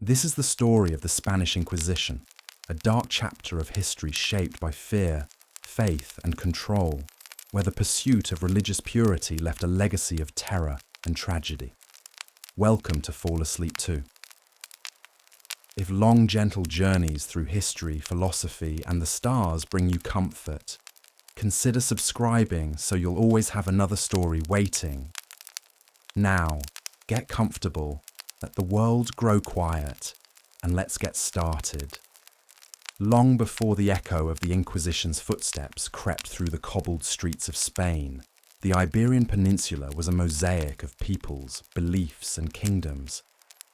This is the story of the Spanish Inquisition, a dark chapter of history shaped by fear, faith, and control, where the pursuit of religious purity left a legacy of terror and tragedy. Welcome to Fall Asleep Too. If long, gentle journeys through history, philosophy, and the stars bring you comfort, consider subscribing so you'll always have another story waiting. Now, get comfortable, let the world grow quiet, and let's get started. Long before the echo of the Inquisition's footsteps crept through the cobbled streets of Spain, the Iberian Peninsula was a mosaic of peoples, beliefs, and kingdoms.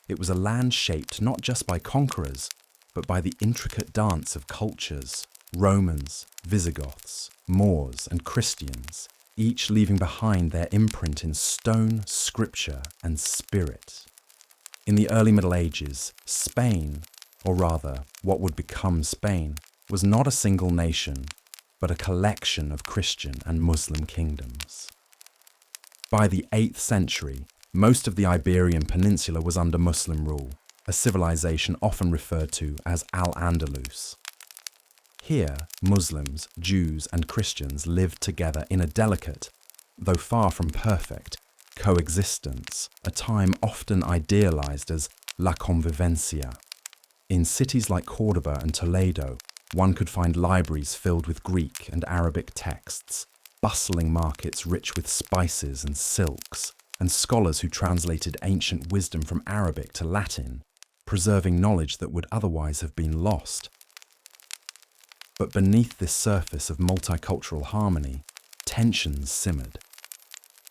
It was a land shaped not just by conquerors, but by the intricate dance of cultures: Romans, Visigoths, Moors, and Christians, each leaving behind their imprint in stone, scripture, and spirit. In the early Middle Ages, Spain, or rather, what would become Spain, was not a single nation, but a collection of Christian and Muslim kingdoms. By the 8th century, most of the Iberian Peninsula was under Muslim rule, a civilization often referred to as Al-Andalus. Here, Muslims, Jews, and Christians lived together in a delicate, though far from perfect, coexistence, a time often idealized as la convivencia. In cities like Córdoba and Toledo, one could find libraries filled with Greek and Arabic texts, bustling markets rich with spices and silks, and scholars who translated ancient wisdom from Arabic to Latin, preserving knowledge that would otherwise have been lost. But beneath this surface of multicultural harmony, tensions simmered.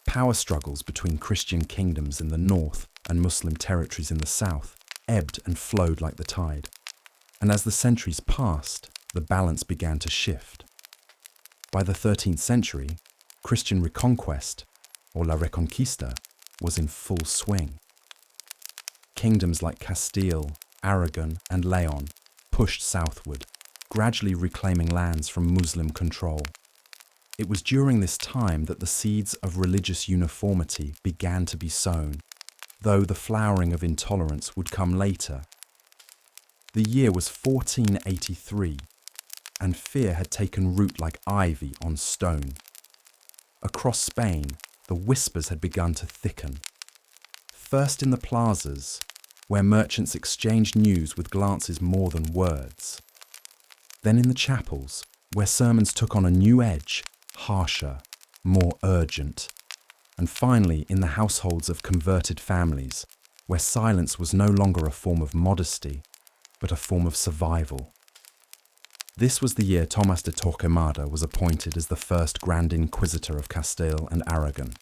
Power struggles between Christian kingdoms in the north and Muslim territories in the south ebbed and flowed like the tide. And as the centuries passed, the balance began to shift. By the 13th century, Christian reconquest, or la Reconquista, was in full swing. Kingdoms like Castile, Aragon, and Leon pushed southward, gradually reclaiming lands from Muslim control. It was during this time that the seeds of religious uniformity began to be sown, though the flowering of intolerance would come later. The year was 1483, and fear had taken root like ivy on stone. Across Spain, the whispers had begun to thicken. First in the plazas, where merchants exchanged news with glances more than words. Then in the chapels, where sermons took on a new edge, harsher, more urgent. And finally in the households of converted families, where silence was no longer a form of modesty, but a form of survival. This was the year Thomas de Torquemada was appointed as the first Grand Inquisitor of Castile and Aragon.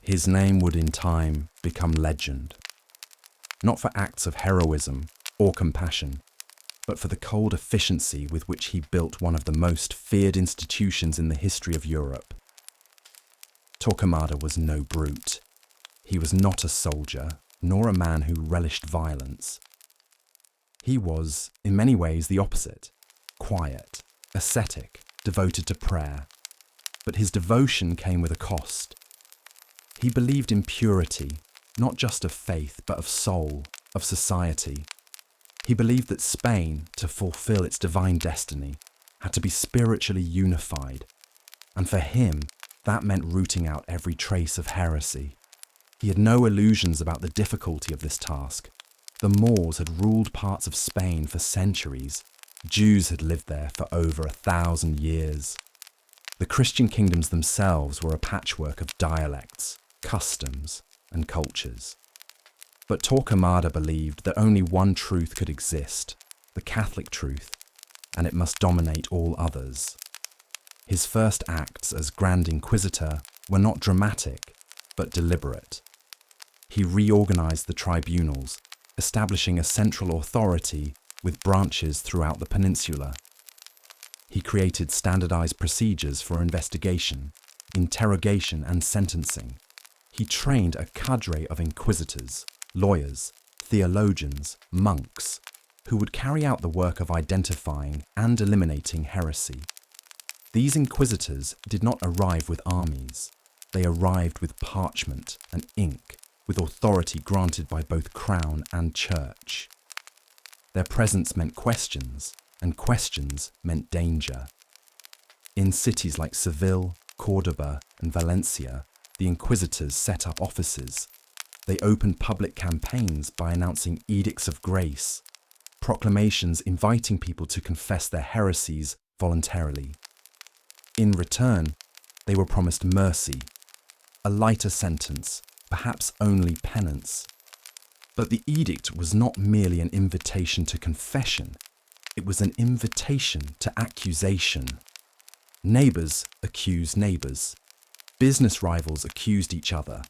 His name would in time become legend, not for acts of heroism or compassion, but for the cold efficiency with which he built one of the most feared institutions in the history of Europe. Torquemada was no brute. He was not a soldier, nor a man who relished violence. He was, in many ways, the opposite: quiet, ascetic, devoted to prayer. But his devotion came with a cost. He believed in purity, not just of faith, but of soul, of society. He believed that Spain, to fulfill its divine destiny, had to be spiritually unified, and for him, that meant rooting out every trace of heresy. He had no illusions about the difficulty of this task. The Moors had ruled parts of Spain for centuries. Jews had lived there for over 1,000 years. The Christian kingdoms themselves were a patchwork of dialects, customs, and cultures. But Torquemada believed that only one truth could exist, the Catholic truth, and it must dominate all others. His first acts as Grand Inquisitor were not dramatic, but deliberate. He reorganized the tribunals, establishing a central authority with branches throughout the peninsula. He created standardized procedures for investigation, interrogation, and sentencing. He trained a cadre of inquisitors, lawyers, theologians, monks, who would carry out the work of identifying and eliminating heresy. These inquisitors did not arrive with armies. They arrived with parchment and ink, with authority granted by both crown and church. Their presence meant questions, and questions meant danger. In cities like Seville, Córdoba, and Valencia, the inquisitors set up offices. They opened public campaigns by announcing edicts of grace, proclamations inviting people to confess their heresies voluntarily. In return, they were promised mercy, a lighter sentence, perhaps only penance. But the edict was not merely an invitation to confession, it was an invitation to accusation. Neighbours accused neighbours. Business rivals accused each other.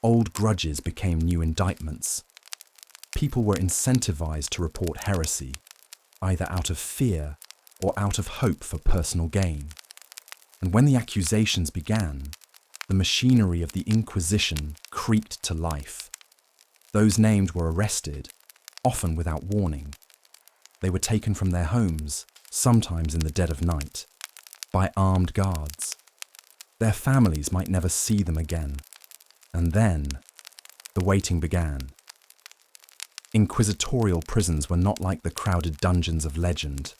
Old grudges became new indictments. People were incentivized to report heresy, either out of fear or out of hope for personal gain. And when the accusations began, the machinery of the Inquisition creaked to life. Those named were arrested, often without warning. They were taken from their homes, sometimes in the dead of night, by armed guards. Their families might never see them again. And then, the waiting began. Inquisitorial prisons were not like the crowded dungeons of legend.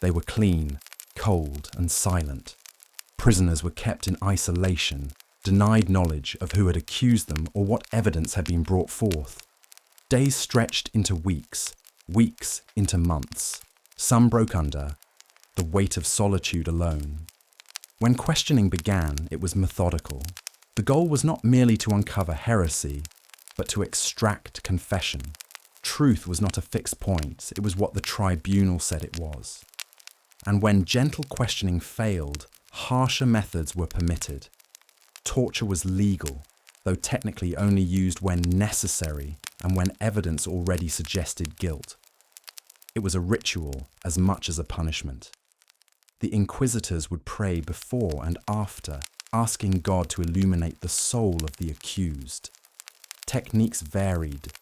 They were clean, cold, and silent. Prisoners were kept in isolation, denied knowledge of who had accused them or what evidence had been brought forth. Days stretched into weeks, weeks into months. Some broke under, the weight of solitude alone. When questioning began, it was methodical. The goal was not merely to uncover heresy, but to extract confession. Truth was not a fixed point, it was what the tribunal said it was. And when gentle questioning failed, harsher methods were permitted. Torture was legal, though technically only used when necessary and when evidence already suggested guilt. It was a ritual as much as a punishment. The inquisitors would pray before and after, asking God to illuminate the soul of the accused. Techniques varied.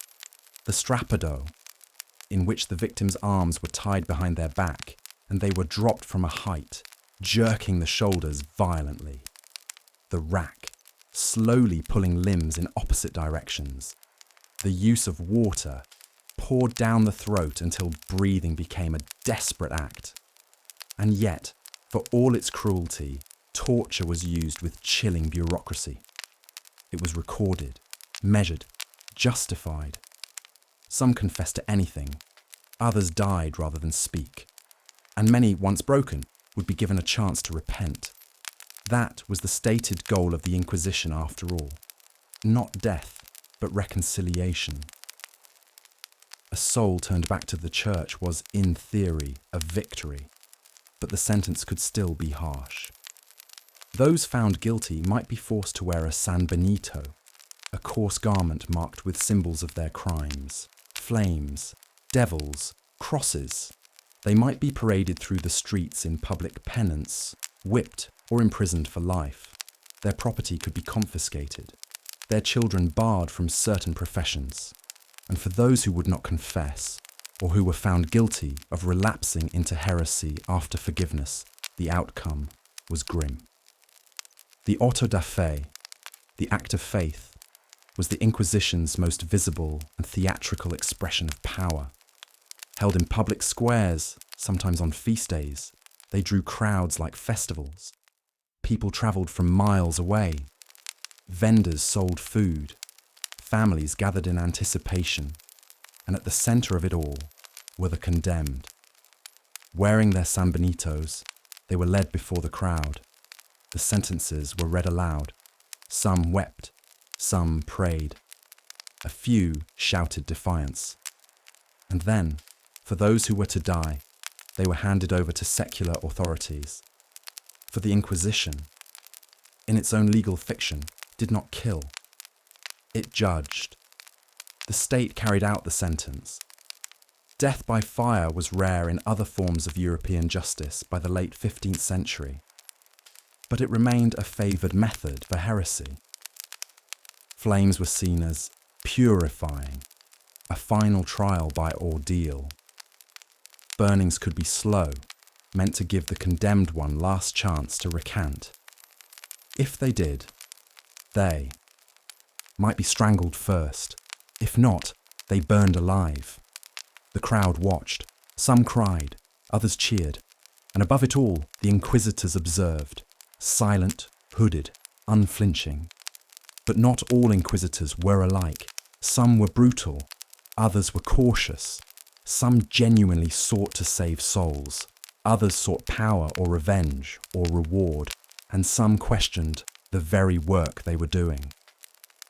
The strappado, in which the victim's arms were tied behind their back and they were dropped from a height, jerking the shoulders violently. The rack, slowly pulling limbs in opposite directions. The use of water, poured down the throat until breathing became a desperate act. And yet, for all its cruelty, torture was used with chilling bureaucracy. It was recorded, measured, justified. Some confessed to anything, others died rather than speak, and many, once broken, would be given a chance to repent. That was the stated goal of the Inquisition after all. Not death, but reconciliation. A soul turned back to the church was, in theory, a victory, but the sentence could still be harsh. Those found guilty might be forced to wear a San Benito, a coarse garment marked with symbols of their crimes, flames, devils, crosses. They might be paraded through the streets in public penance, whipped or imprisoned for life. Their property could be confiscated, their children barred from certain professions. And for those who would not confess, or who were found guilty of relapsing into heresy after forgiveness, the outcome was grim. The auto da fe, the act of faith, was the Inquisition's most visible and theatrical expression of power. Held in public squares, sometimes on feast days, they drew crowds like festivals. People travelled from miles away. Vendors sold food. Families gathered in anticipation, and at the centre of it all were the condemned. Wearing their San Benitos, they were led before the crowd. The sentences were read aloud. Some wept, some prayed. A few shouted defiance. And then, for those who were to die, they were handed over to secular authorities. For the Inquisition, in its own legal fiction, did not kill. It judged. The state carried out the sentence. Death by fire was rare in other forms of European justice by the late 15th century, but it remained a favoured method for heresy. Flames were seen as purifying, a final trial by ordeal. Burnings could be slow, meant to give the condemned one last chance to recant. If they did, they might be strangled first. If not, they burned alive. The crowd watched. Some cried, others cheered, and above it all, the inquisitors observed, silent, hooded, unflinching. But not all inquisitors were alike. Some were brutal, others were cautious. Some genuinely sought to save souls, others sought power or revenge or reward, and some questioned the very work they were doing.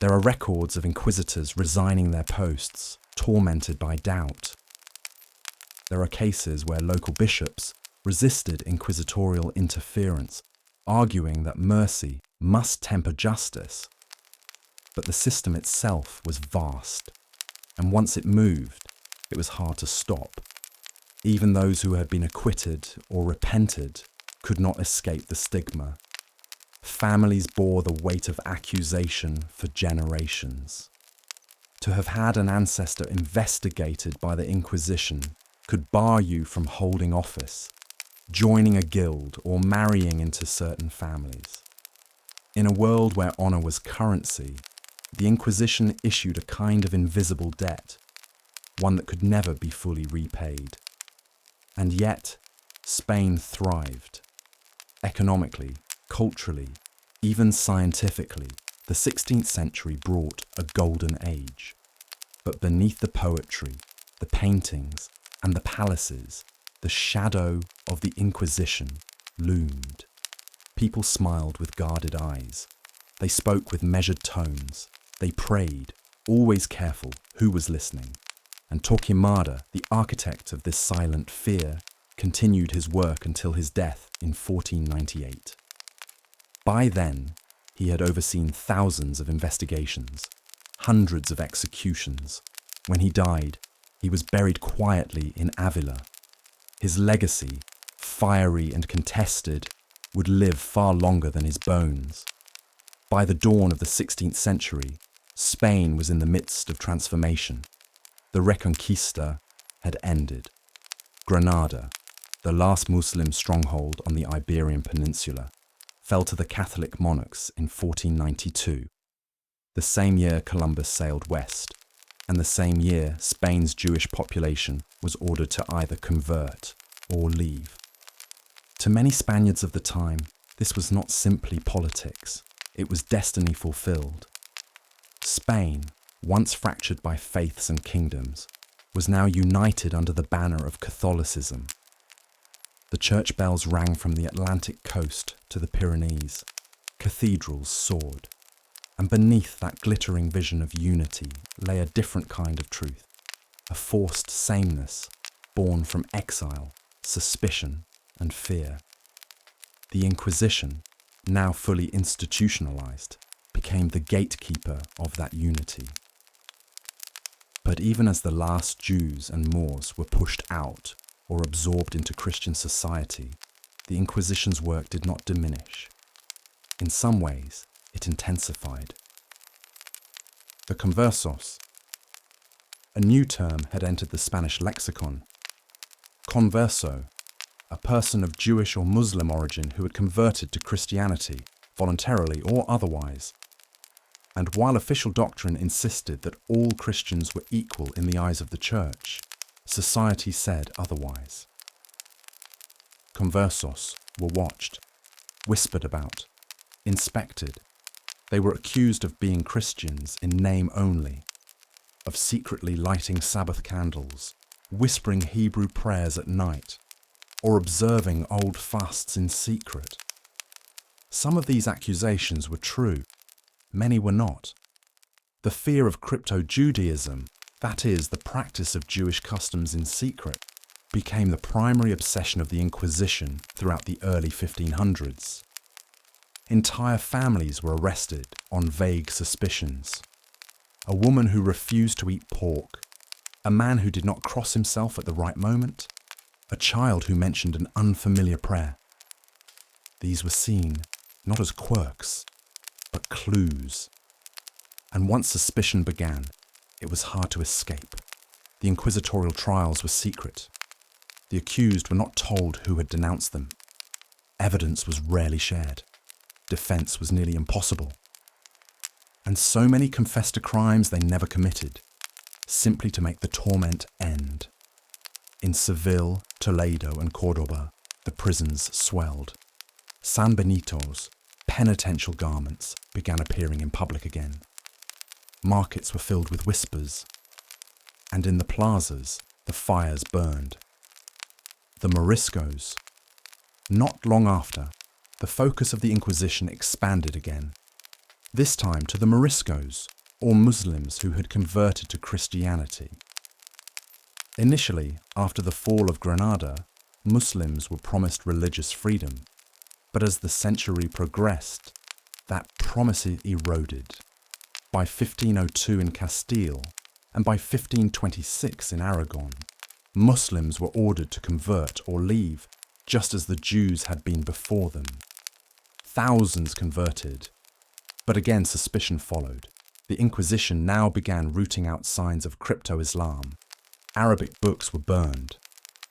There are records of inquisitors resigning their posts, tormented by doubt. There are cases where local bishops resisted inquisitorial interference, arguing that mercy must temper justice. But the system itself was vast, and once it moved, it was hard to stop. Even those who had been acquitted or repented could not escape the stigma. Families bore the weight of accusation for generations. To have had an ancestor investigated by the Inquisition could bar you from holding office, joining a guild, or marrying into certain families. In a world where honour was currency, the Inquisition issued a kind of invisible debt, one that could never be fully repaid. And yet, Spain thrived. Economically, culturally, even scientifically, the 16th century brought a golden age. But beneath the poetry, the paintings, and the palaces, the shadow of the Inquisition loomed. People smiled with guarded eyes. They spoke with measured tones. They prayed, always careful who was listening. And Torquemada, the architect of this silent fear, continued his work until his death in 1498. By then, he had overseen thousands of investigations, hundreds of executions. When he died, he was buried quietly in Avila. His legacy, fiery and contested, would live far longer than his bones. By the dawn of the 16th century, Spain was in the midst of transformation. The Reconquista had ended. Granada, the last Muslim stronghold on the Iberian Peninsula, fell to the Catholic monarchs in 1492, the same year Columbus sailed west, and the same year Spain's Jewish population was ordered to either convert or leave. To many Spaniards of the time, this was not simply politics, it was destiny fulfilled. Spain, once fractured by faiths and kingdoms, was now united under the banner of Catholicism. The church bells rang from the Atlantic coast to the Pyrenees. Cathedrals soared. And beneath that glittering vision of unity lay a different kind of truth, a forced sameness born from exile, suspicion, and fear. The Inquisition, now fully institutionalized, became the gatekeeper of that unity. But even as the last Jews and Moors were pushed out or absorbed into Christian society, the Inquisition's work did not diminish. In some ways, it intensified. The conversos. A new term had entered the Spanish lexicon. Converso, a person of Jewish or Muslim origin who had converted to Christianity, voluntarily or otherwise. And while official doctrine insisted that all Christians were equal in the eyes of the Church, society said otherwise. Conversos were watched, whispered about, inspected. They were accused of being Christians in name only, of secretly lighting Sabbath candles, whispering Hebrew prayers at night, or observing old fasts in secret. Some of these accusations were true, many were not. The fear of crypto-Judaism, that is, the practice of Jewish customs in secret, became the primary obsession of the Inquisition throughout the early 1500s. Entire families were arrested on vague suspicions. A woman who refused to eat pork, a man who did not cross himself at the right moment, a child who mentioned an unfamiliar prayer. These were seen not as quirks, but clues. And once suspicion began, it was hard to escape. The inquisitorial trials were secret. The accused were not told who had denounced them. Evidence was rarely shared. Defense was nearly impossible. And so many confessed to crimes they never committed, simply to make the torment end. In Seville, Toledo, and Córdoba, the prisons swelled. San Benito's penitential garments began appearing in public again. Markets were filled with whispers, and in the plazas, the fires burned. The Moriscos. Not long after, the focus of the Inquisition expanded again, this time to the Moriscos, or Muslims who had converted to Christianity. Initially, after the fall of Granada, Muslims were promised religious freedom, but as the century progressed, that promise eroded. By 1502 in Castile, and by 1526 in Aragon, Muslims were ordered to convert or leave, just as the Jews had been before them. Thousands converted, but again suspicion followed. The Inquisition now began rooting out signs of crypto-Islam. Arabic books were burned.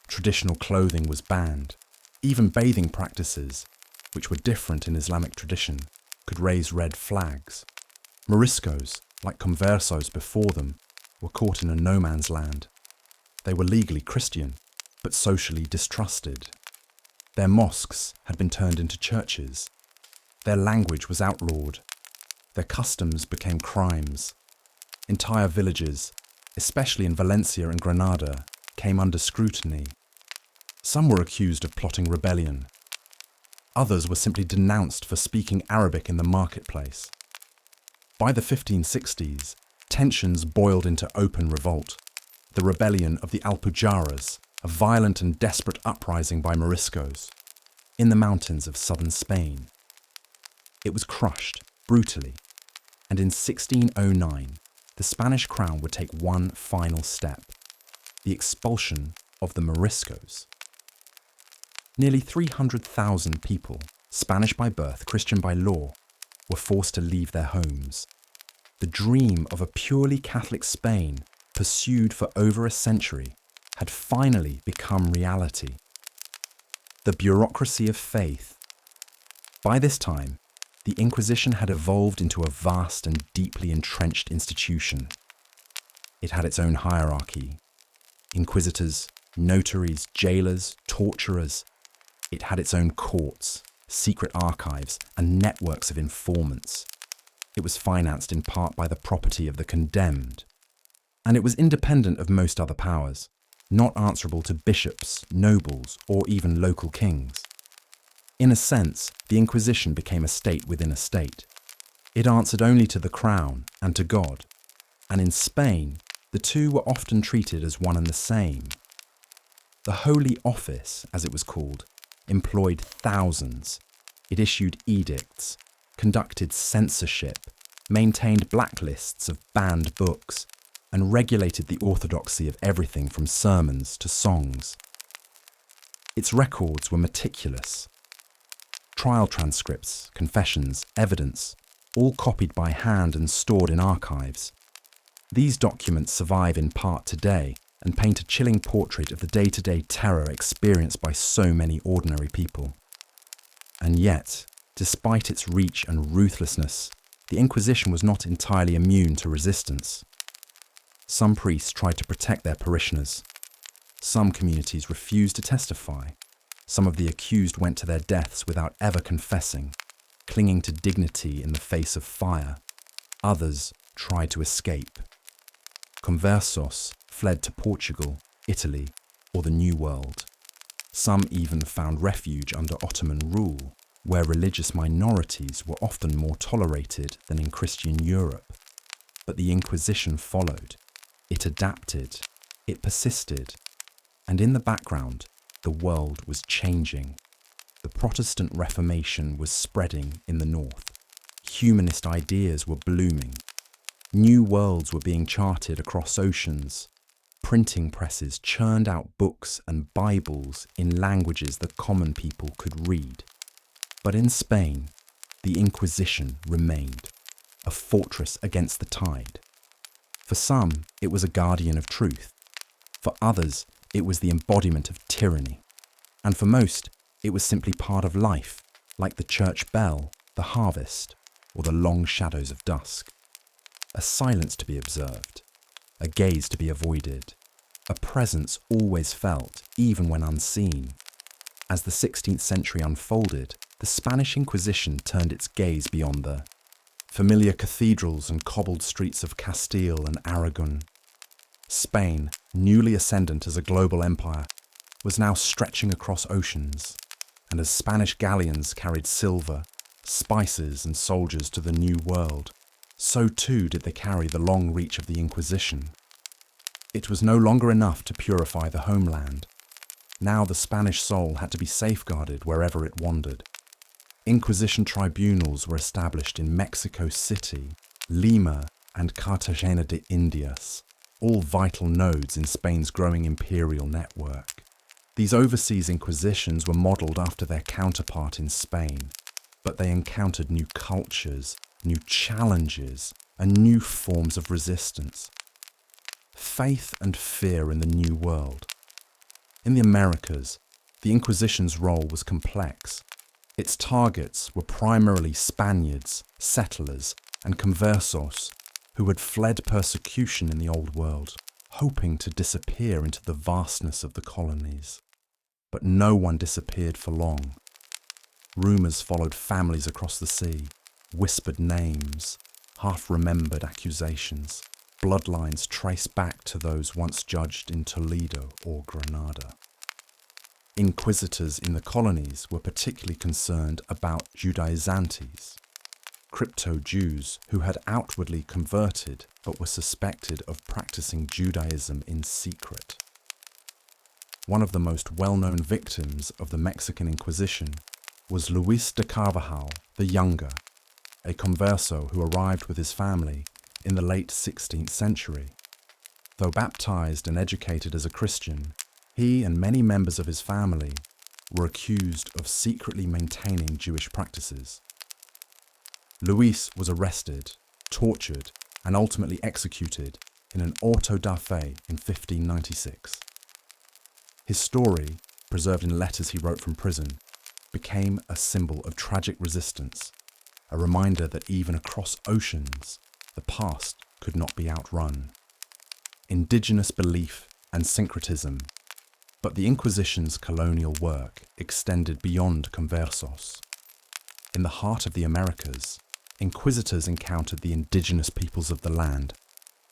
Traditional clothing was banned. Even bathing practices, which were different in Islamic tradition, could raise red flags. Moriscos, like conversos before them, were caught in a no-man's land. They were legally Christian, but socially distrusted. Their mosques had been turned into churches. Their language was outlawed. Their customs became crimes. Entire villages, especially in Valencia and Granada, came under scrutiny. Some were accused of plotting rebellion. Others were simply denounced for speaking Arabic in the marketplace. By the 1560s, tensions boiled into open revolt. The rebellion of the Alpujarras, a violent and desperate uprising by Moriscos, in the mountains of southern Spain. It was crushed brutally, and in 1609, the Spanish crown would take one final step: the expulsion of the Moriscos. Nearly 300,000 people, Spanish by birth, Christian by law, were forced to leave their homes. The dream of a purely Catholic Spain, pursued for over a century, had finally become reality. The bureaucracy of faith. By this time, the Inquisition had evolved into a vast and deeply entrenched institution. It had its own hierarchy: inquisitors, notaries, jailers, torturers. It had its own courts, secret archives, and networks of informants. It was financed in part by the property of the condemned. And it was independent of most other powers, not answerable to bishops, nobles, or even local kings. In a sense, the Inquisition became a state within a state. It answered only to the crown and to God, and in Spain, the two were often treated as one and the same. The Holy Office, as it was called, employed thousands. It issued edicts, conducted censorship, maintained blacklists of banned books, and regulated the orthodoxy of everything from sermons to songs. Its records were meticulous. Trial transcripts, confessions, evidence, all copied by hand and stored in archives. These documents survive in part today and paint a chilling portrait of the day-to-day terror experienced by so many ordinary people. And yet, despite its reach and ruthlessness, the Inquisition was not entirely immune to resistance. Some priests tried to protect their parishioners. Some communities refused to testify. Some of the accused went to their deaths without ever confessing, clinging to dignity in the face of fire. Others tried to escape. Conversos fled to Portugal, Italy, or the New World. Some even found refuge under Ottoman rule, where religious minorities were often more tolerated than in Christian Europe. But the Inquisition followed. It adapted. It persisted. And in the background, the world was changing. The Protestant Reformation was spreading in the north. Humanist ideas were blooming. New worlds were being charted across oceans. Printing presses churned out books and Bibles in languages that common people could read. But in Spain, the Inquisition remained, a fortress against the tide. For some, it was a guardian of truth. For others, it was the embodiment of tyranny. And for most, it was simply part of life, like the church bell, the harvest, or the long shadows of dusk. A silence to be observed, a gaze to be avoided, a presence always felt, even when unseen. As the 16th century unfolded, the Spanish Inquisition turned its gaze beyond the familiar cathedrals and cobbled streets of Castile and Aragon. Spain, newly ascendant as a global empire, was now stretching across oceans, and as Spanish galleons carried silver, spices and soldiers to the New World, so too did they carry the long reach of the Inquisition. It was no longer enough to purify the homeland. Now the Spanish soul had to be safeguarded wherever it wandered. Inquisition tribunals were established in Mexico City, Lima, and Cartagena de Indias, all vital nodes in Spain's growing imperial network. These overseas inquisitions were modelled after their counterpart in Spain, but they encountered new cultures, new challenges, and new forms of resistance. Faith and fear in the New World. In the Americas, the Inquisition's role was complex. Its targets were primarily Spaniards, settlers, and conversos who had fled persecution in the Old World, hoping to disappear into the vastness of the colonies. But no one disappeared for long. Rumours followed families across the sea, whispered names, half-remembered accusations, bloodlines traced back to those once judged in Toledo or Granada. Inquisitors in the colonies were particularly concerned about Judaizantes, crypto-Jews who had outwardly converted but were suspected of practicing Judaism in secret. One of the most well-known victims of the Mexican Inquisition was Luis de Carvajal the Younger, a converso who arrived with his family in the late 16th century. Though baptized and educated as a Christian, he and many members of his family were accused of secretly maintaining Jewish practices. Luis was arrested, tortured, and ultimately executed in an auto da fe in 1596. His story, preserved in letters he wrote from prison, became a symbol of tragic resistance, a reminder that even across oceans, the past could not be outrun. Indigenous belief and syncretism, but the Inquisition's colonial work extended beyond conversos. In the heart of the Americas, inquisitors encountered the indigenous peoples of the land,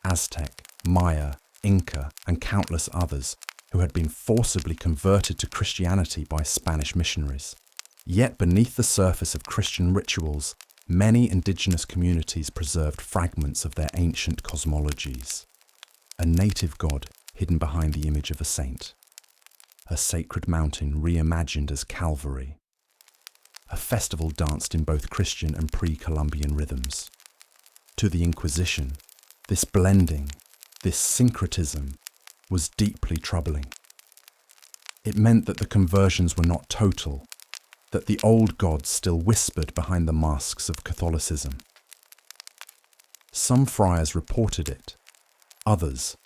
Aztec, Maya, Inca, and countless others who had been forcibly converted to Christianity by Spanish missionaries. Yet beneath the surface of Christian rituals, many indigenous communities preserved fragments of their ancient cosmologies. A native god hidden behind the image of a saint. A sacred mountain reimagined as Calvary. A festival danced in both Christian and pre-Columbian rhythms. To the Inquisition, this blending, this syncretism, was deeply troubling. It meant that the conversions were not total, that the old gods still whispered behind the masks of Catholicism. Some friars reported it, others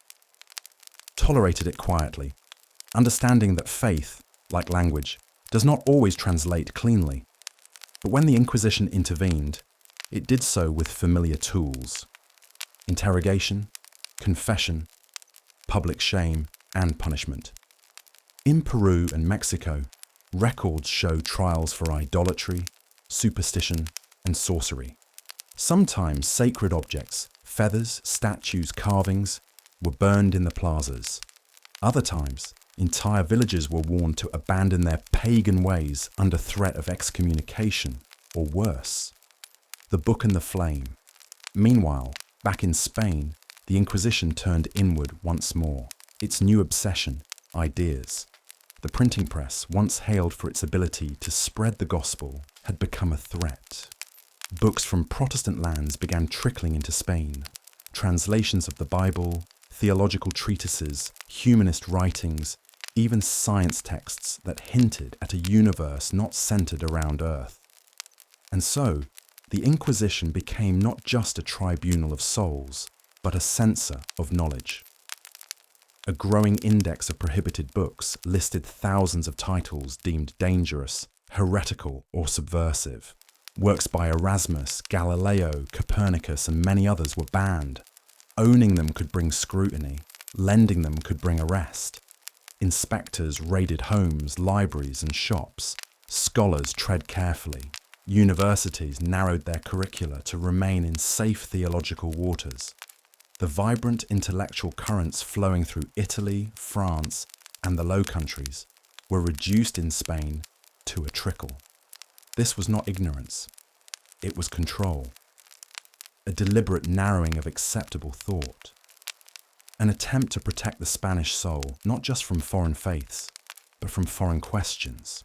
tolerated it quietly, understanding that faith, like language, does not always translate cleanly. But when the Inquisition intervened, it did so with familiar tools: interrogation, confession, public shame, and punishment. In Peru and Mexico, records show trials for idolatry, superstition, and sorcery. Sometimes sacred objects, feathers, statues, carvings, were burned in the plazas. Other times, entire villages were warned to abandon their pagan ways under threat of excommunication, or worse. The book and the flame. Meanwhile, back in Spain, the Inquisition turned inward once more. Its new obsession, ideas. The printing press, once hailed for its ability to spread the gospel, had become a threat. Books from Protestant lands began trickling into Spain. Translations of the Bible, theological treatises, humanist writings, even science texts that hinted at a universe not centered around Earth. And so, the Inquisition became not just a tribunal of souls, but a censor of knowledge. A growing index of prohibited books listed thousands of titles deemed dangerous, heretical, or subversive. Works by Erasmus, Galileo, Copernicus, and many others were banned. Owning them could bring scrutiny, Lending them could bring arrest. Inspectors raided homes, libraries, and shops. Scholars tread carefully. Universities narrowed their curricula to remain in safe theological waters. The vibrant intellectual currents flowing through Italy, France, and the Low Countries were reduced in Spain to a trickle. This was not ignorance. It was control. A deliberate narrowing of acceptable thought. An attempt to protect the Spanish soul, not just from foreign faiths, but from foreign questions.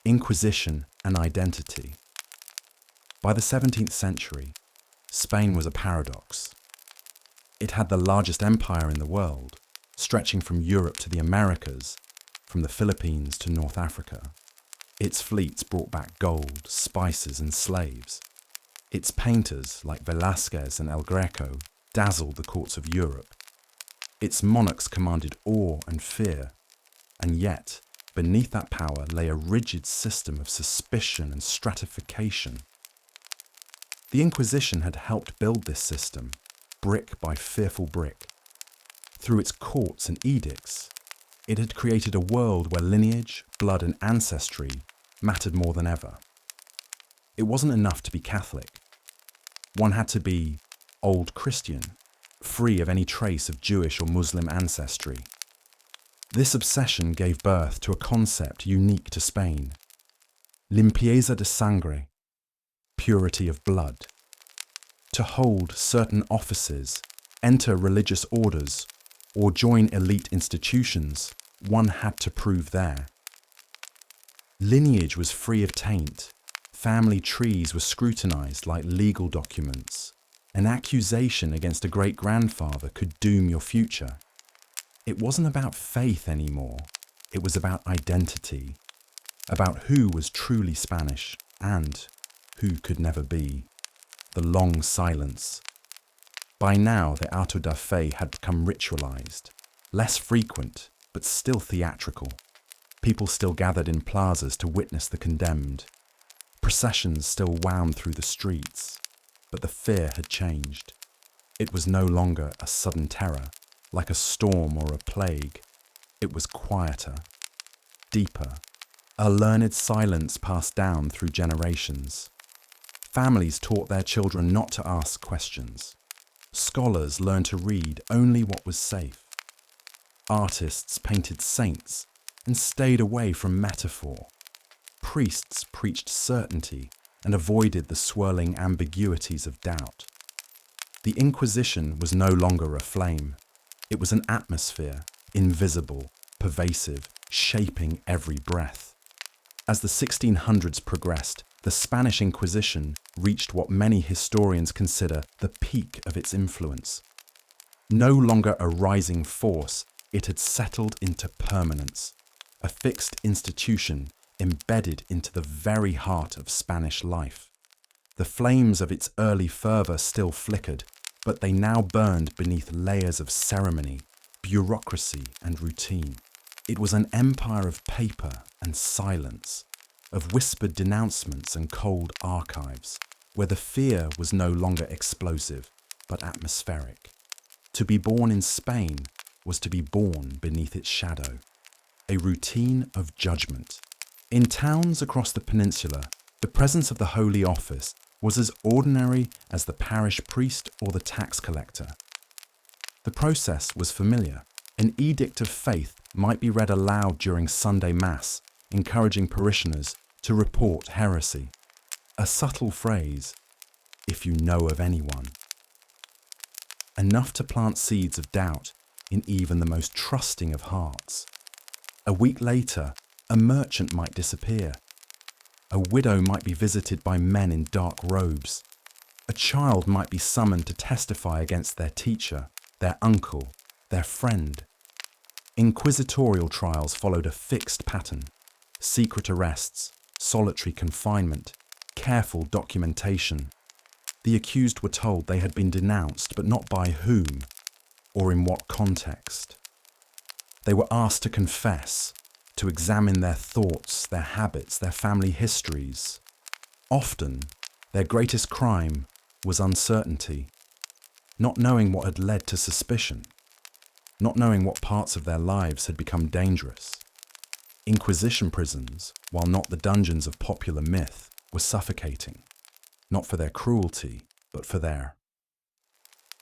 Inquisition and identity. By the 17th century, Spain was a paradox. It had the largest empire in the world, stretching from Europe to the Americas, from the Philippines to North Africa. Its fleets brought back gold, spices, and slaves. Its painters, like Velázquez and El Greco, dazzled the courts of Europe. Its monarchs commanded awe and fear, and yet, beneath that power lay a rigid system of suspicion and stratification. The Inquisition had helped build this system, brick by fearful brick. Through its courts and edicts, it had created a world where lineage, blood, and ancestry mattered more than ever. It wasn't enough to be Catholic. One had to be Old Christian, free of any trace of Jewish or Muslim ancestry. This obsession gave birth to a concept unique to Spain: limpieza de sangre, purity of blood. To hold certain offices, enter religious orders, or join elite institutions, one had to prove there. Lineage was free of taint. Family trees were scrutinized like legal documents. An accusation against a great-grandfather could doom your future. It wasn't about faith anymore. It was about identity, about who was truly Spanish and who could never be. The long silence. By now, the auto da fe had become ritualized, less frequent, but still theatrical. People still gathered in plazas to witness the condemned. Processions still wound through the streets, but the fear had changed. It was no longer a sudden terror, like a storm or a plague. It was quieter, deeper, a learned silence passed down through generations. Families taught their children not to ask questions. Scholars learned to read only what was safe. Artists painted saints and stayed away from metaphor. Priests preached certainty and avoided the swirling ambiguities of doubt. The Inquisition was no longer a flame. It was an atmosphere, invisible, pervasive, shaping every breath. As the 1600s progressed, the Spanish Inquisition reached what many historians consider the peak of its influence. No longer a rising force, it had settled into permanence, a fixed institution embedded into the very heart of Spanish life. The flames of its early fervour still flickered, but they now burned beneath layers of ceremony, bureaucracy, and routine. It was an empire of paper and silence, of whispered denouncements and cold archives, where the fear was no longer explosive, but atmospheric. To be born in Spain was to be born beneath its shadow, a routine of judgment. In towns across the peninsula, the presence of the Holy Office was as ordinary as the parish priest or the tax collector. The process was familiar. An edict of faith might be read aloud during Sunday Mass, encouraging parishioners to report heresy. A subtle phrase, "if you know of anyone." Enough to plant seeds of doubt in even the most trusting of hearts. A week later, a merchant might disappear. A widow might be visited by men in dark robes. A child might be summoned to testify against their teacher, their uncle, their friend. Inquisitorial trials followed a fixed pattern: secret arrests, solitary confinement, careful documentation. The accused were told they had been denounced, but not by whom or in what context. They were asked to confess, to examine their thoughts, their habits, their family histories. Often, their greatest crime was uncertainty, not knowing what had led to suspicion. not knowing what parts of their lives had become dangerous. Inquisition prisons, while not the dungeons of popular myth, were suffocating, not for their cruelty, but for their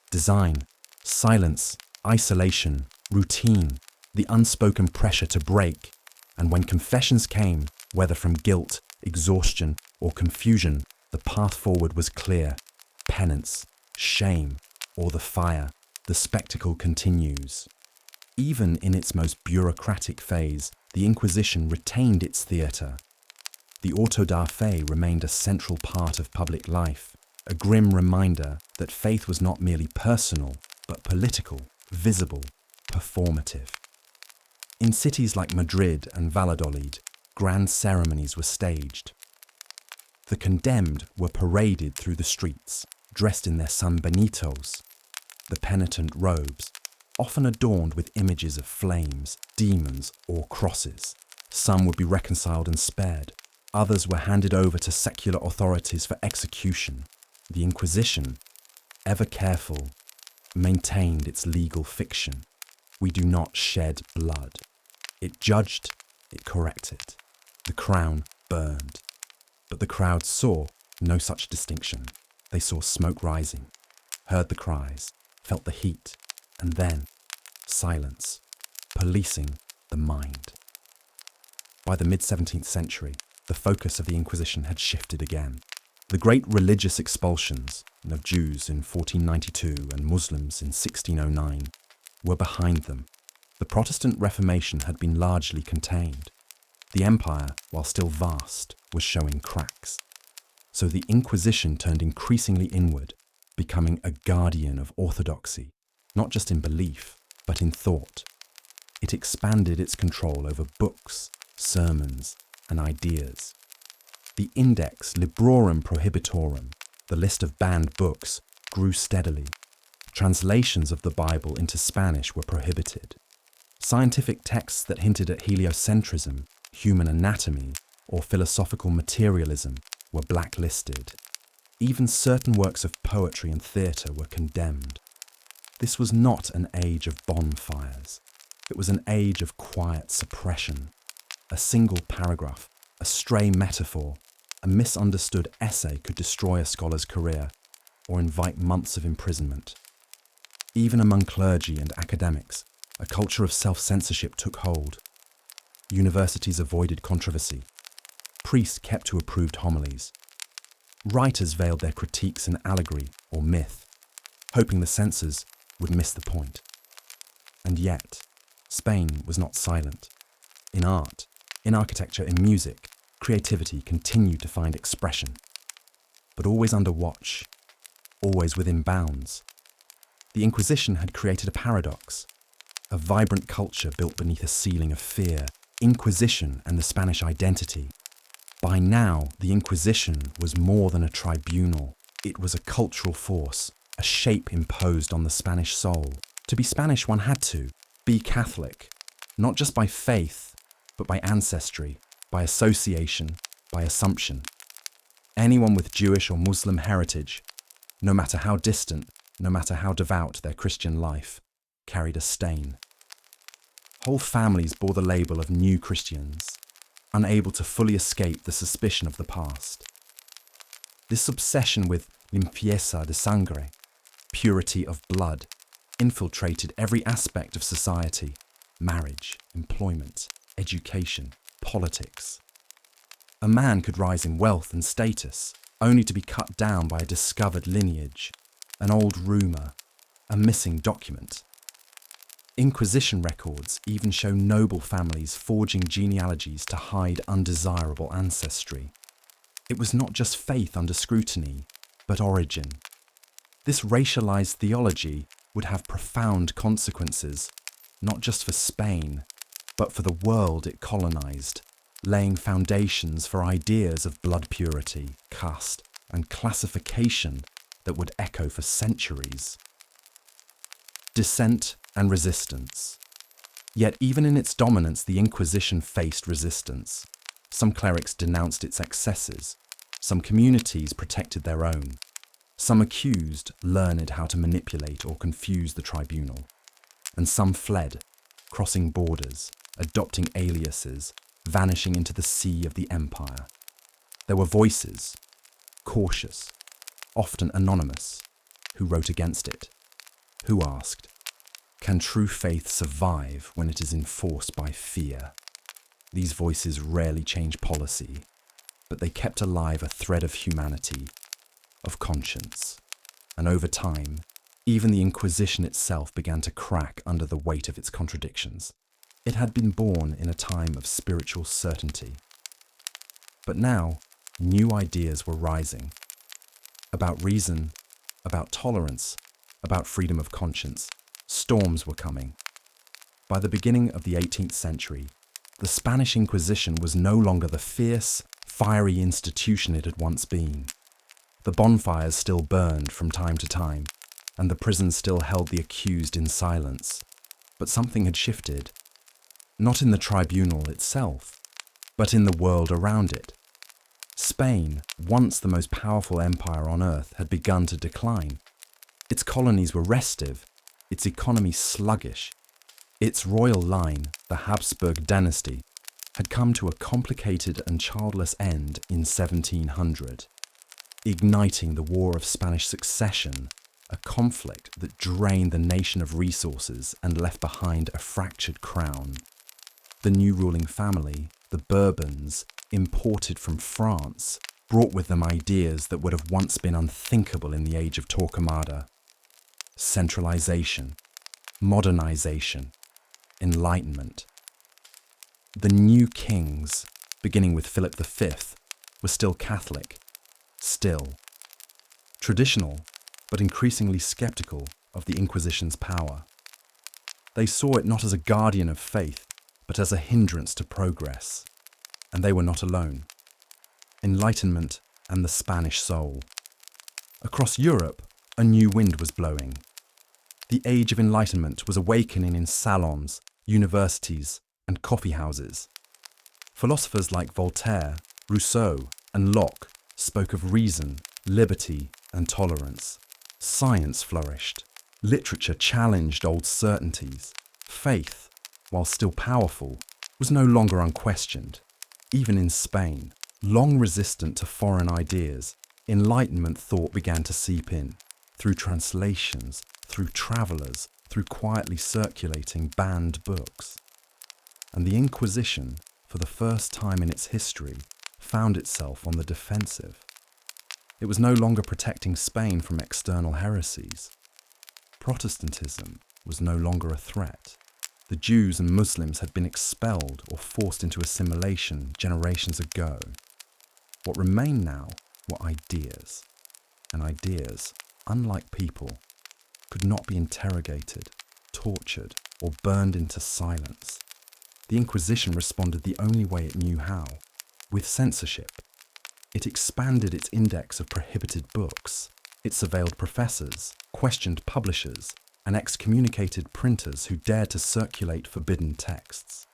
design, silence, isolation, routine, the unspoken pressure to break, and when confessions came, whether from guilt, exhaustion, or confusion, the path forward was clear. Penance, shame, or the fire, the spectacle continues. Even in its most bureaucratic phase, the Inquisition retained its theatre. The auto da fe remained a central part of public life, a grim reminder that faith was not merely personal, but political, visible, performative. In cities like Madrid and Valladolid, grand ceremonies were staged. The condemned were paraded through the streets, dressed in their sanbenitos, the penitent robes, often adorned with images of flames, demons, or crosses. Some would be reconciled and spared. Others were handed over to secular authorities for execution. The Inquisition, ever careful, maintained its legal fiction. We do not shed blood. It judged, it corrected. The crown burned. But the crowd saw no such distinction. They saw smoke rising, heard the cries, felt the heat, and then silence, policing the mind. By the mid-17th century, the focus of the Inquisition had shifted again. The great religious expulsions of Jews in 1492 and Muslims in 1609 were behind them. The Protestant Reformation had been largely contained. The empire, while still vast, was showing cracks. So the Inquisition turned increasingly inward, becoming a guardian of orthodoxy, not just in belief, but in thought. It expanded its control over books, sermons, and ideas. The Index Librorum Prohibitorum, the list of banned books, grew steadily. Translations of the Bible into Spanish were prohibited. Scientific texts that hinted at heliocentrism, human anatomy, or philosophical materialism were blacklisted. Even certain works of poetry and theatre were condemned. This was not an age of bonfires. It was an age of quiet suppression. A single paragraph, a stray metaphor, a misunderstood essay could destroy a scholar's career or invite months of imprisonment. Even among clergy and academics, a culture of self-censorship took hold. Universities avoided controversy. Priests kept to approved homilies. Writers veiled their critiques in allegory or myth, hoping the censors would miss the point. And yet, Spain was not silent. In art, in architecture, in music, creativity continued to find expression, but always under watch, always within bounds. The Inquisition had created a paradox, a vibrant culture built beneath a ceiling of fear, Inquisition and the Spanish identity. By now, the Inquisition was more than a tribunal. It was a cultural force, a shape imposed on the Spanish soul. To be Spanish, one had to be Catholic, not just by faith, but by ancestry, by association, by assumption. Anyone with Jewish or Muslim heritage, no matter how distant, no matter how devout their Christian life, carried a stain. Whole families bore the label of new Christians, unable to fully escape the suspicion of the past. This obsession with limpieza de sangre, purity of blood, infiltrated every aspect of society: marriage, employment, education, politics. A man could rise in wealth and status, only to be cut down by a discovered lineage, an old rumour, a missing document. Inquisition records even show noble families forging genealogies to hide undesirable ancestry. It was not just faith under scrutiny, but origin. This racialized theology would have profound consequences, not just for Spain, but for the world it colonized, laying foundations for ideas of blood purity, caste, and classification that would echo for centuries. Dissent and resistance. Yet even in its dominance, the Inquisition faced resistance. Some clerics denounced its excesses. Some communities protected their own. Some accused learned how to manipulate or confuse the tribunal. and some fled, crossing borders, adopting aliases, vanishing into the sea of the empire. There were voices, cautious, often anonymous, who wrote against it, who asked, "Can true faith survive when it is enforced by fear?" These voices rarely changed policy, but they kept alive a thread of humanity, of conscience. And over time, even the Inquisition itself began to crack under the weight of its contradictions. It had been born in a time of spiritual certainty. But now, new ideas were rising. About reason, about tolerance, about freedom of conscience. Storms were coming. By the beginning of the 18th century, the Spanish Inquisition was no longer the fierce, fiery institution it had once been. The bonfires still burned from time to time, and the prisons still held the accused in silence. But something had shifted, not in the tribunal itself, but in the world around it. Spain, once the most powerful empire on earth, had begun to decline. Its colonies were restive, its economy sluggish. Its royal line, the Habsburg dynasty, had come to a complicated and childless end in 1700, igniting the War of Spanish Succession, a conflict that drained the nation of resources and left behind a fractured crown. The new ruling family, the Bourbons, imported from France, brought with them ideas that would have once been unthinkable in the age of Torquemada. Centralization, modernization, enlightenment. The new kings, beginning with Philip V, were still Catholic, still traditional, but increasingly skeptical of the Inquisition's power. They saw it not as a guardian of faith, but as a hindrance to progress. And they were not alone. Enlightenment and the Spanish soul. Across Europe, a new wind was blowing. The Age of Enlightenment was awakening in salons, universities, and coffee houses. Philosophers like Voltaire, Rousseau, and Locke spoke of reason, liberty, and tolerance. Science flourished. Literature challenged old certainties. Faith, while still powerful, was no longer unquestioned. Even in Spain, long resistant to foreign ideas, Enlightenment thought began to seep in, through translations, through travellers, through quietly circulating banned books. And the Inquisition, for the first time in its history, found itself on the defensive. It was no longer protecting Spain from external heresies. Protestantism was no longer a threat. The Jews and Muslims had been expelled or forced into assimilation generations ago. What remained now were ideas, and ideas, unlike people, could not be interrogated, tortured, or burned into silence. The Inquisition responded the only way it knew how, with censorship. It expanded its index of prohibited books. It surveilled professors, questioned publishers, and excommunicated printers who dared to circulate forbidden texts.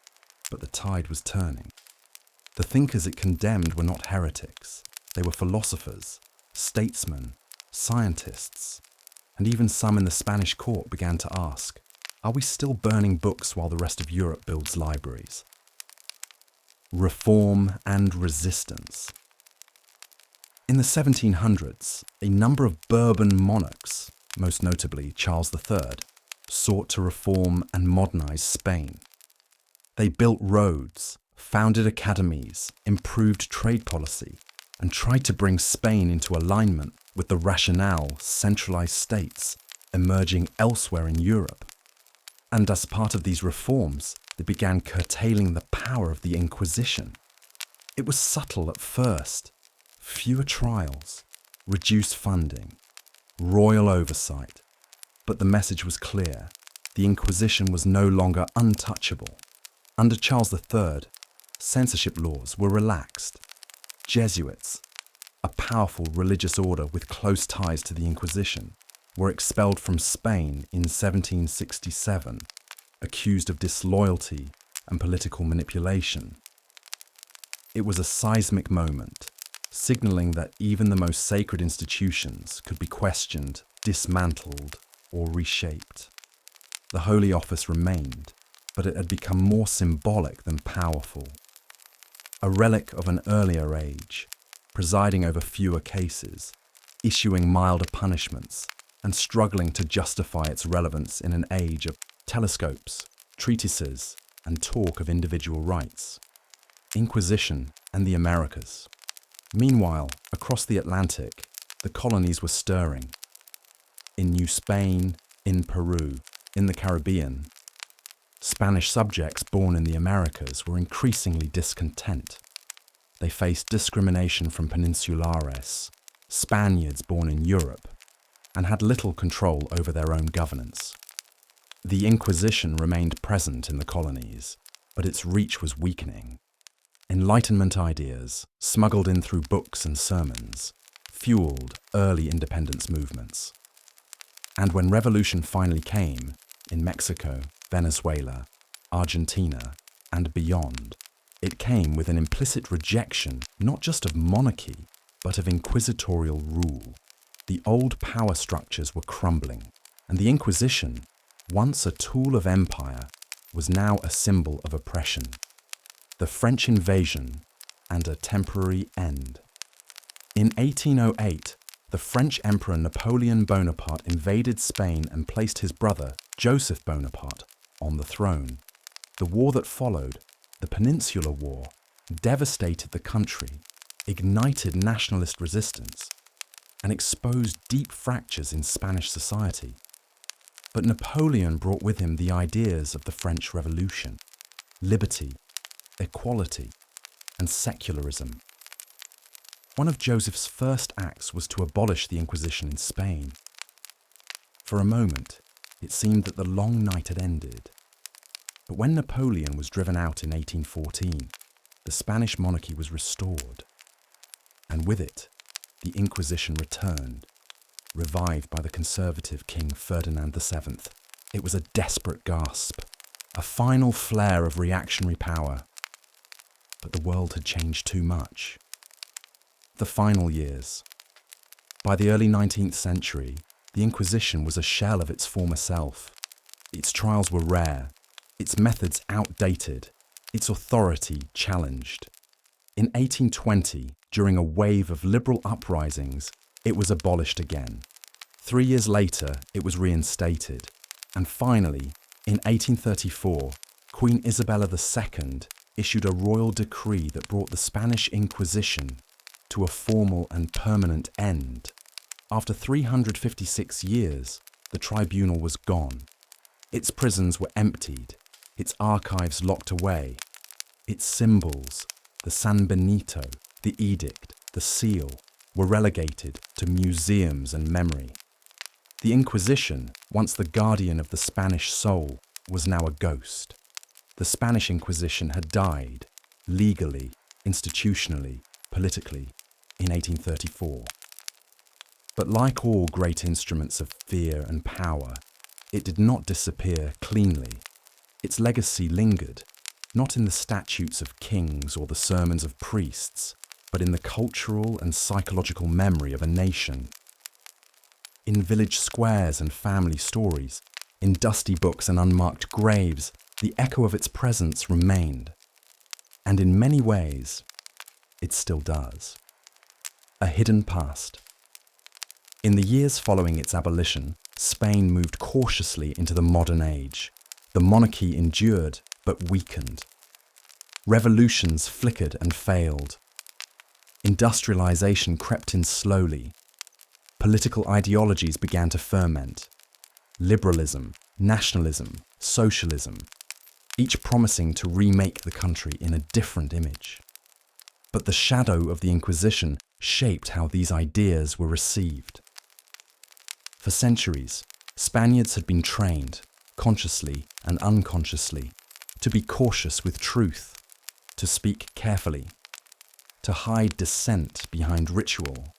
But the tide was turning. The thinkers it condemned were not heretics. They were philosophers, statesmen, scientists, and even some in the Spanish court began to ask, are we still burning books while the rest of Europe builds libraries? Reform and resistance. In the 1700s, a number of Bourbon monarchs, most notably Charles III, sought to reform and modernize Spain. They built roads, founded academies, improved trade policy, and tried to bring Spain into alignment with the rational, centralized states emerging elsewhere in Europe. And as part of these reforms, they began curtailing the power of the Inquisition. It was subtle at first. Fewer trials, reduced funding, royal oversight. But the message was clear. The Inquisition was no longer untouchable. Under Charles III, censorship laws were relaxed. Jesuits, a powerful religious order with close ties to the Inquisition, were expelled from Spain in 1767, accused of disloyalty and political manipulation. It was a seismic moment, signaling that even the most sacred institutions could be questioned, dismantled, or reshaped. The Holy Office remained, but it had become more symbolic than powerful. A relic of an earlier age, presiding over fewer cases, issuing milder punishments, and struggling to justify its relevance in an age of telescopes, treatises, and talk of individual rights. Inquisition and the Americas. Meanwhile, across the Atlantic, the colonies were stirring. In New Spain, in Peru, in the Caribbean, Spanish subjects born in the Americas were increasingly discontent. They faced discrimination from peninsulares, Spaniards born in Europe, and had little control over their own governance. The Inquisition remained present in the colonies, but its reach was weakening. Enlightenment ideas, smuggled in through books and sermons, fueled early independence movements. And when revolution finally came, in Mexico, Venezuela, Argentina, and beyond, it came with an implicit rejection not just of monarchy, but of inquisitorial rule. The old power structures were crumbling, and the Inquisition, once a tool of empire, was now a symbol of oppression. The French invasion and a temporary end. In 1808, the French Emperor Napoleon Bonaparte invaded Spain and placed his brother, Joseph Bonaparte, on the throne. The war that followed, the Peninsular War, devastated the country, ignited nationalist resistance, and exposed deep fractures in Spanish society. But Napoleon brought with him the ideas of the French Revolution: liberty, equality, and secularism. One of Joseph's first acts was to abolish the Inquisition in Spain. For a moment, it seemed that the long night had ended. But when Napoleon was driven out in 1814, the Spanish monarchy was restored. And with it, the Inquisition returned, revived by the conservative King Ferdinand VII. It was a desperate gasp, a final flare of reactionary power. But the world had changed too much. The final years. By the early 19th century, the Inquisition was a shell of its former self. Its trials were rare, its methods outdated, its authority challenged. In 1820, during a wave of liberal uprisings, it was abolished again. 3 years later, it was reinstated. And finally, in 1834, Queen Isabella II issued a royal decree that brought the Spanish Inquisition to a formal and permanent end. After 356 years, the tribunal was gone. Its prisons were emptied, its archives locked away, its symbols, the San Benito, the edict, the seal, were relegated to museums and memory. The Inquisition, once the guardian of the Spanish soul, was now a ghost. The Spanish Inquisition had died, legally, institutionally, politically, in 1834. But like all great instruments of fear and power, it did not disappear cleanly. Its legacy lingered, not in the statutes of kings or the sermons of priests, but in the cultural and psychological memory of a nation. In village squares and family stories, in dusty books and unmarked graves, the echo of its presence remained. And in many ways, it still does. A hidden past. In the years following its abolition, Spain moved cautiously into the modern age. The monarchy endured, but weakened. Revolutions flickered and failed. Industrialization crept in slowly. Political ideologies began to ferment. Liberalism, nationalism, socialism, each promising to remake the country in a different image. But the shadow of the Inquisition shaped how these ideas were received. For centuries, Spaniards had been trained, consciously and unconsciously, to be cautious with truth, to speak carefully, to hide dissent behind ritual,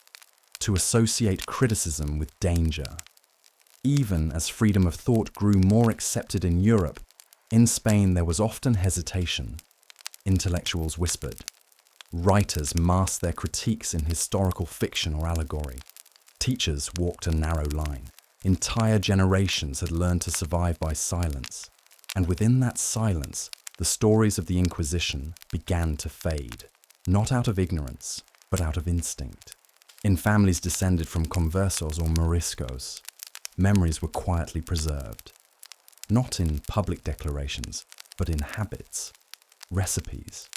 to associate criticism with danger. Even as freedom of thought grew more accepted in Europe, in Spain there was often hesitation. Intellectuals whispered. Writers masked their critiques in historical fiction or allegory. Teachers walked a narrow line. Entire generations had learned to survive by silence, and within that silence, the stories of the Inquisition began to fade, not out of ignorance, but out of instinct. In families descended from conversos or moriscos, memories were quietly preserved, not in public declarations, but in habits, recipes,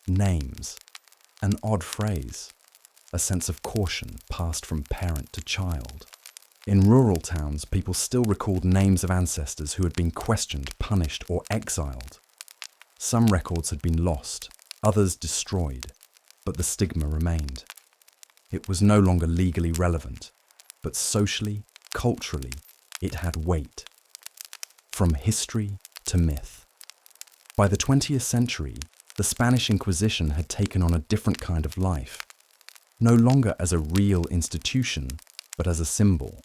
names, an odd phrase, a sense of caution passed from parent to child. In rural towns, people still recalled names of ancestors who had been questioned, punished, or exiled. Some records had been lost, others destroyed, but the stigma remained. It was no longer legally relevant, but socially, culturally, it had weight. From history to myth. By the 20th century, the Spanish Inquisition had taken on a different kind of life, no longer as a real institution, but as a symbol.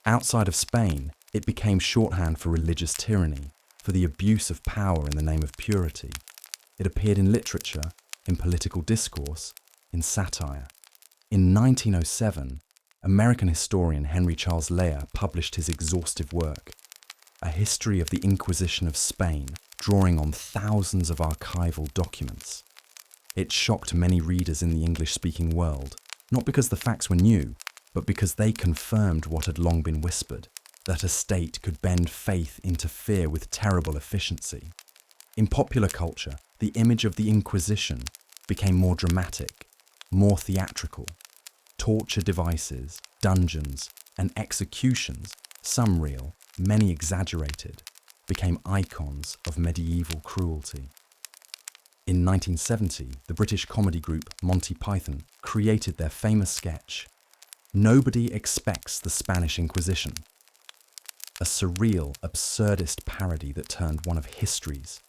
Outside of Spain, it became shorthand for religious tyranny, for the abuse of power in the name of purity. It appeared in literature, in political discourse, in satire. In 1907, American historian Henry Charles Lear published his exhaustive work, A History of the Inquisition of Spain, drawing on thousands of archival documents. It shocked many readers in the English-speaking world, not because the facts were new, but because they confirmed what had long been whispered, that a state could bend faith into fear with terrible efficiency. In popular culture, the image of the Inquisition became more dramatic, more theatrical. Torture devices, dungeons, and executions, some real, many exaggerated, became icons of medieval cruelty. In 1970, the British comedy group Monty Python created their famous sketch, Nobody Expects the Spanish Inquisition, a surreal, absurdist parody that turned one of history's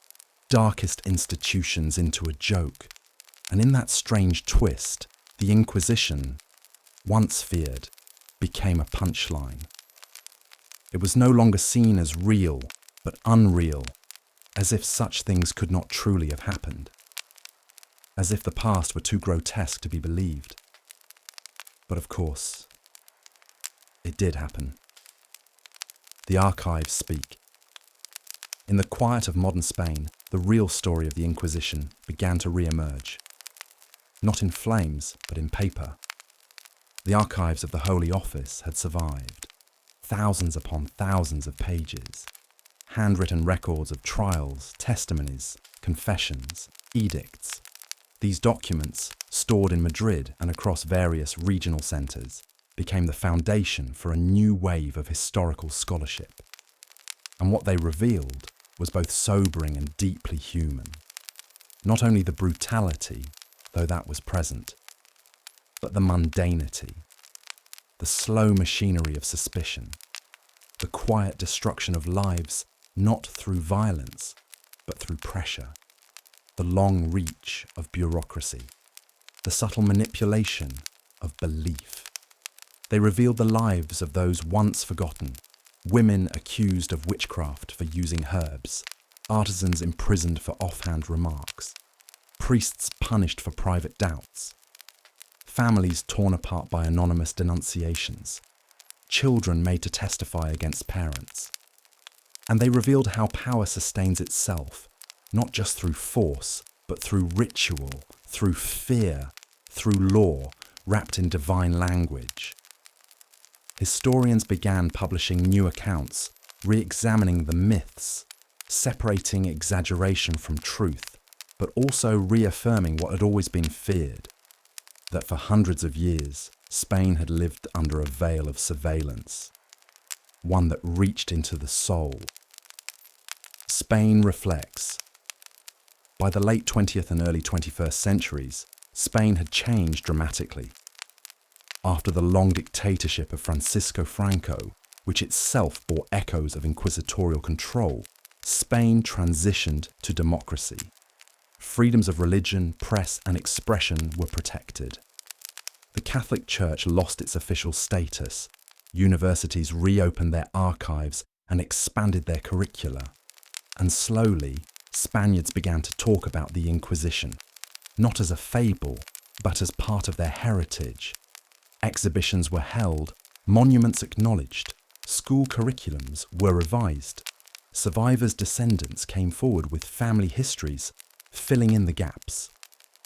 darkest institutions into a joke. And in that strange twist, the Inquisition, once feared, became a punchline. It was no longer seen as real, but unreal, as if such things could not truly have happened, as if the past were too grotesque to be believed. But of course, it did happen. The archives speak. In the quiet of modern Spain, the real story of the Inquisition began to re-emerge. Not in flames, but in paper. The archives of the Holy Office had survived. Thousands upon thousands of pages. Handwritten records of trials, testimonies, confessions, edicts. These documents, stored in Madrid and across various regional centres, became the foundation for a new wave of historical scholarship. And what they revealed was both sobering and deeply human. Not only the brutality, though that was present, but the mundanity, the slow machinery of suspicion, the quiet destruction of lives not through violence, but through pressure, the long reach of bureaucracy, the subtle manipulation of belief. They revealed the lives of those once forgotten, women accused of witchcraft for using herbs, artisans imprisoned for offhand remarks, priests punished for private doubts, families torn apart by anonymous denunciations, children made to testify against parents. And they revealed how power sustains itself, not just through force, but through ritual, through fear, through law, wrapped in divine language. Historians began publishing new accounts, re-examining the myths, separating exaggeration from truth, but also reaffirming what had always been feared, that for hundreds of years, Spain had lived under a veil of surveillance, one that reached into the soul. Spain reflects. By the late 20th and early 21st centuries, Spain had changed dramatically. After the long dictatorship of Francisco Franco, which itself bore echoes of inquisitorial control, Spain transitioned to democracy. Freedoms of religion, press, and expression were protected. The Catholic Church lost its official status. Universities reopened their archives and expanded their curricula. And slowly, Spaniards began to talk about the Inquisition, not as a fable, but as part of their heritage. Exhibitions were held, monuments acknowledged, School curriculums were revised. Survivors' descendants came forward with family histories, filling in the gaps.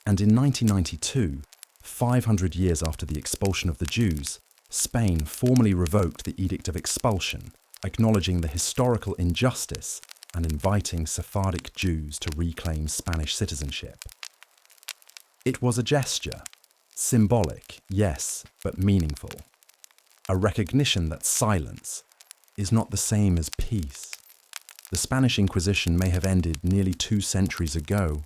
And in 1992, 500 years after the expulsion of the Jews, Spain formally revoked the Edict of Expulsion, acknowledging the historical injustice and inviting Sephardic Jews to reclaim Spanish citizenship. It was a gesture, symbolic, yes, but meaningful. A recognition that silence is not the same as peace. The Spanish Inquisition may have ended nearly 2 centuries ago,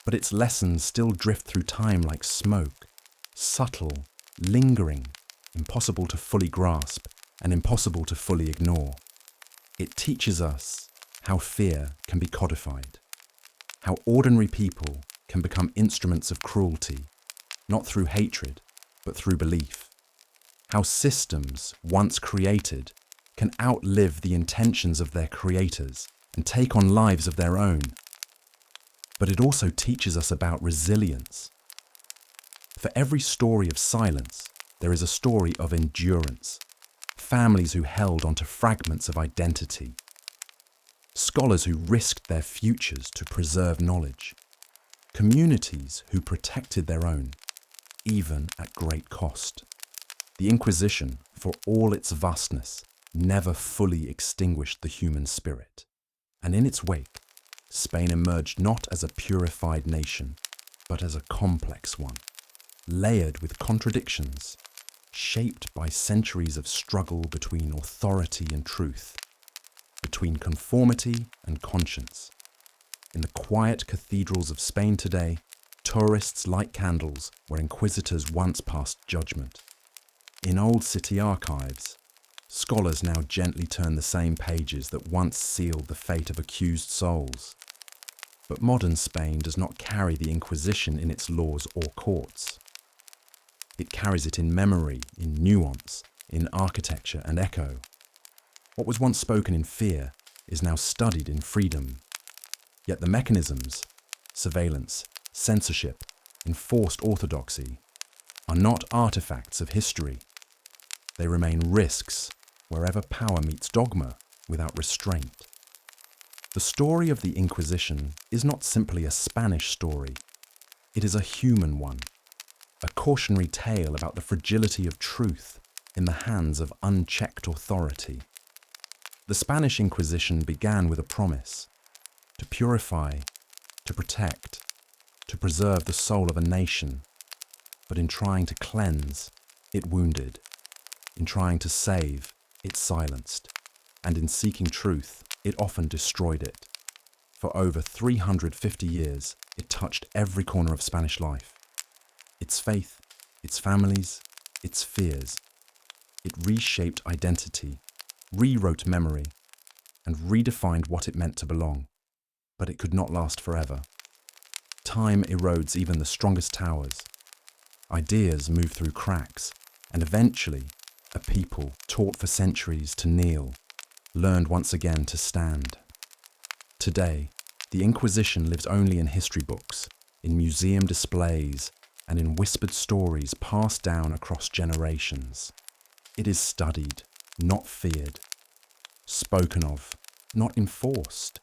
but its lessons still drift through time like smoke, subtle, lingering, impossible to fully grasp and impossible to fully ignore. It teaches us how fear can be codified, how ordinary people can become instruments of cruelty, not through hatred, but through belief, how systems once created can outlive the intentions of their creators and take on lives of their own. But it also teaches us about resilience. For every story of silence, there is a story of endurance. Families who held onto fragments of identity. Scholars who risked their futures to preserve knowledge. Communities who protected their own, even at great cost. The Inquisition, for all its vastness, never fully extinguished the human spirit. And in its wake, Spain emerged not as a purified nation, but as a complex one, layered with contradictions, shaped by centuries of struggle between authority and truth, between conformity and conscience. In the quiet cathedrals of Spain today, tourists light candles where inquisitors once passed judgment. In old city archives, scholars now gently turn the same pages that once sealed the fate of accused souls. But modern Spain does not carry the Inquisition in its laws or courts. It carries it in memory, in nuance, in architecture and echo. What was once spoken in fear is now studied in freedom. Yet the mechanisms, surveillance, censorship, enforced orthodoxy, are not artifacts of history. They remain risks wherever power meets dogma without restraint. The story of the Inquisition is not simply a Spanish story. It is a human one, a cautionary tale about the fragility of truth in the hands of unchecked authority. The Spanish Inquisition began with a promise: to purify, to protect, to preserve the soul of a nation. But in trying to cleanse, it wounded. In trying to save, it silenced. And in seeking truth, it often destroyed it. For over 350 years, it touched every corner of Spanish life. Its faith, its families, its fears. It reshaped identity, rewrote memory, and redefined what it meant to belong. But it could not last forever. Time erodes even the strongest towers. Ideas move through cracks, and eventually, a people taught for centuries to kneel, learned once again to stand. Today, the Inquisition lives only in history books, in museum displays, and in whispered stories passed down across generations. It is studied, not feared, spoken of, not enforced.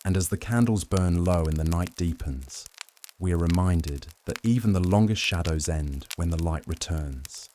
And as the candles burn low and the night deepens, we are reminded that even the longest shadows end when the light returns.